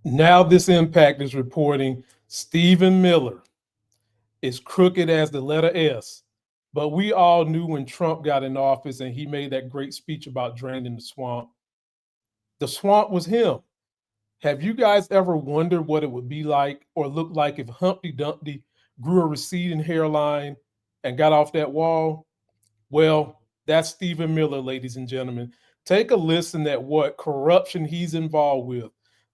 Now this impact is reporting Stephen Miller is crooked as the letter S. But we all knew when Trump got in office and he made that great speech about draining the swamp was him. Have you guys ever wondered what it would be like or look like if Humpty Dumpty grew a receding hairline and got off that wall? Well, that's Stephen Miller, ladies and gentlemen. Take a listen at what corruption he's involved with.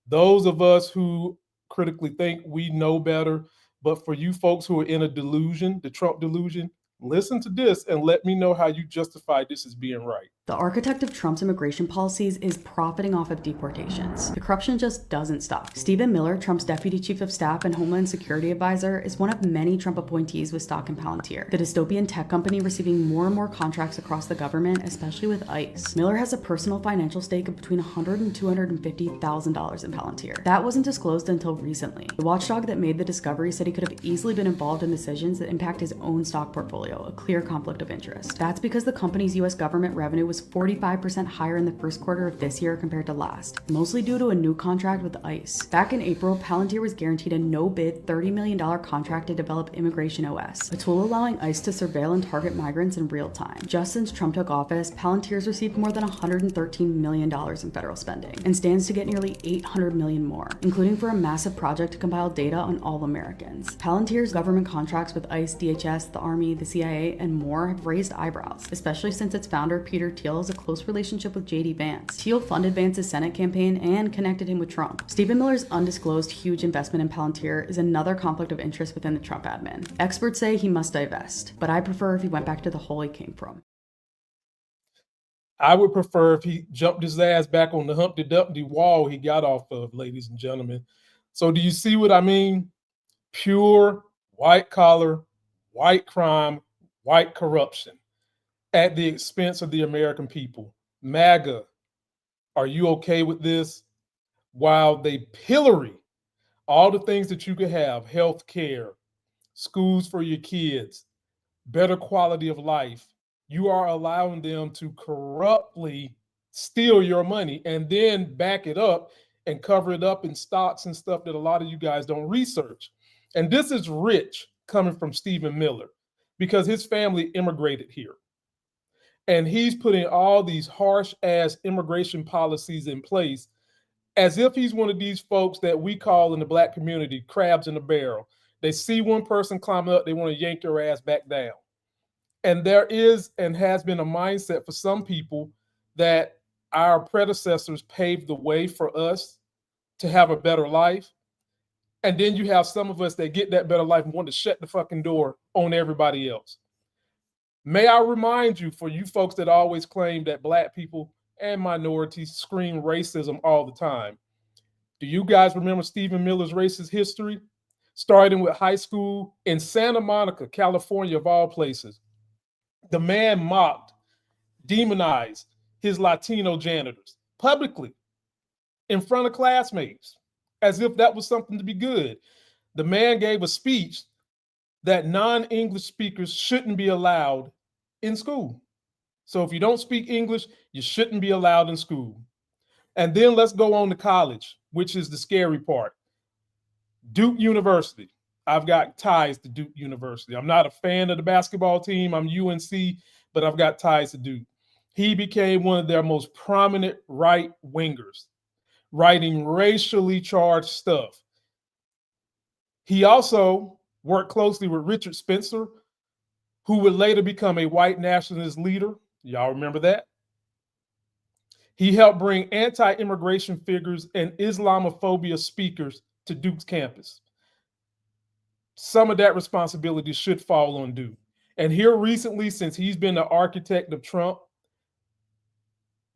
Those of us who critically think we know better, but for you folks who are in a delusion, the Trump delusion, listen to this and let me know how you justify this as being right. The architect of Trump's immigration policies is profiting off of deportations. The corruption just doesn't stop. Stephen Miller, Trump's deputy chief of staff and Homeland Security advisor, is one of many Trump appointees with stock in Palantir, the dystopian tech company receiving more and more contracts across the government, especially with ICE. Miller has a personal financial stake of between $100,000 and $250,000 in Palantir. That wasn't disclosed until recently. The watchdog that made the discovery said he could have easily been involved in decisions that impact his own stock portfolio, a clear conflict of interest. That's because the company's U.S. government revenue was 45% higher in the first quarter of this year compared to last, mostly due to a new contract with ICE. Back in April, Palantir was guaranteed a no-bid $30 million contract to develop Immigration OS, a tool allowing ICE to surveil and target migrants in real time. Just since Trump took office, Palantir's received more than $113 million in federal spending, and stands to get nearly $800 million more, including for a massive project to compile data on all Americans. Palantir's government contracts with ICE, DHS, the Army, the CIA, and more have raised eyebrows, especially since its founder, Peter Thiel, has a close relationship with J.D. Vance. Thiel funded Vance's Senate campaign and connected him with Trump. Stephen Miller's undisclosed huge investment in Palantir is another conflict of interest within the Trump admin. Experts say he must divest, but I prefer if he went back to the hole he came from. I would prefer if he jumped his ass back on the Humpty Dumpty wall he got off of, ladies and gentlemen. So do you see what I mean? Pure white collar, white crime, white corruption at the expense of the American people. MAGA, are you okay with this? While they pillory all the things that you could have, health care, schools for your kids, better quality of life, you are allowing them to corruptly steal your money and then back it up and cover it up in stocks and stuff that a lot of you guys don't research. And this is rich coming from Stephen Miller because his family immigrated here. And he's putting all these harsh ass immigration policies in place as if he's one of these folks that we call in the Black community crabs in a barrel. They see one person climbing up, they want to yank their ass back down. And there is and has been a mindset for some people that our predecessors paved the way for us to have a better life. And then you have some of us that get that better life and want to shut the fucking door on everybody else. May I remind you, for you folks that always claim that Black people and minorities scream racism all the time, do you guys remember Stephen Miller's racist history? Starting with high school in Santa Monica, California, of all places. The man mocked, demonized his Latino janitors publicly in front of classmates as if that was something to be good. The man gave a speech that non-English speakers shouldn't be allowed in school. So if you don't speak English, you shouldn't be allowed in school. And then let's go on to college, which is the scary part. Duke University. I've got ties to Duke University. I'm not a fan of the basketball team. I'm UNC, but I've got ties to Duke. He became one of their most prominent right wingers, writing racially charged stuff. He also worked closely with Richard Spencer, who would later become a white nationalist leader. Y'all remember that? He helped bring anti-immigration figures and Islamophobia speakers to Duke's campus. Some of that responsibility should fall on Duke. And here recently, since he's been the architect of Trump,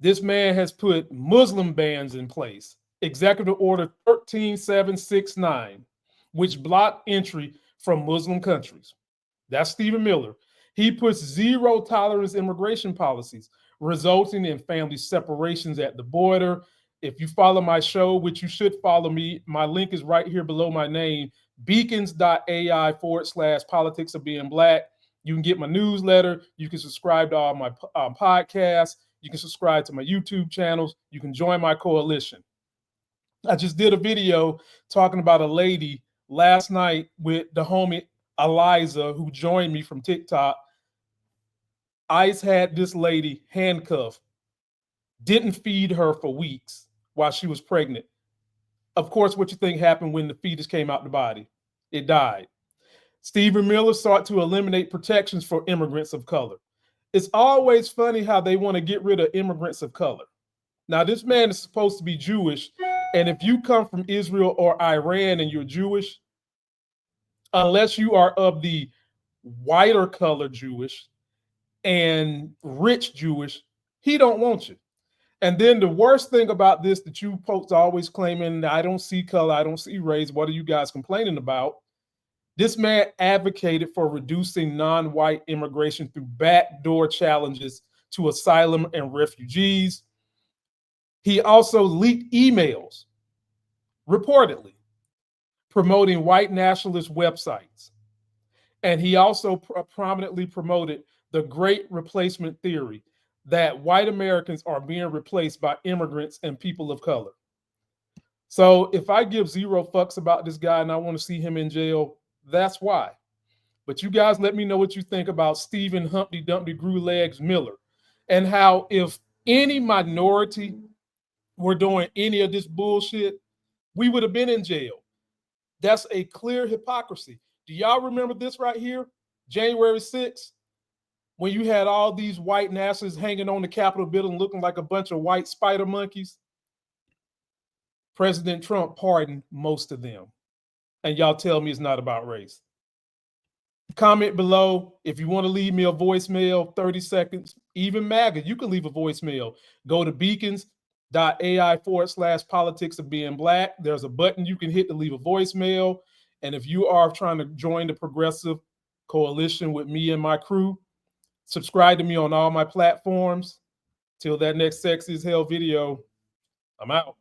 this man has put Muslim bans in place. Executive Order 13769, which blocked entry from Muslim countries. That's Stephen Miller. He puts zero tolerance immigration policies, resulting in family separations at the border. If you follow my show, which you should follow me, my link is right here below my name, beacons.ai/politics of being Black. You can get my newsletter. You can subscribe to all my podcasts. You can subscribe to my YouTube channels. You can join my coalition. I just did a video talking about a lady last night with the homie Eliza, who joined me from TikTok. ICE had this lady handcuffed, didn't feed her for weeks while she was pregnant. Of course, what you think happened when the fetus came out the body? It died. Stephen Miller sought to eliminate protections for immigrants of color. It's always funny how they want to get rid of immigrants of color. Now, this man is supposed to be Jewish, and if you come from Israel or Iran and you're Jewish, unless you are of the whiter color Jewish and rich Jewish, he don't want you. And then the worst thing about this that you folks always claiming, I don't see color, I don't see race, what are you guys complaining about? This man advocated for reducing non-white immigration through backdoor challenges to asylum and refugees. He also leaked emails, reportedly, promoting white nationalist websites. And he also prominently promoted the great replacement theory that white Americans are being replaced by immigrants and people of color. So if I give zero fucks about this guy and I want to see him in jail, that's why. But you guys let me know what you think about Stephen Humpty Dumpty Grew Legs Miller, and how if any minority were doing any of this bullshit, we would have been in jail. That's a clear hypocrisy. Do y'all remember this right here? January 6th, when you had all these white nationalists hanging on the Capitol building looking like a bunch of white spider monkeys? President Trump pardoned most of them. And y'all tell me it's not about race. Comment below if you want to leave me a voicemail, 30 seconds, even MAGA, you can leave a voicemail. Go to beacons.ai/politics of being black. There's a button you can hit to leave a voicemail. And if you are trying to join the progressive coalition with me and my crew, subscribe to me on all my platforms. Till that next Sexy as Hell video, I'm out.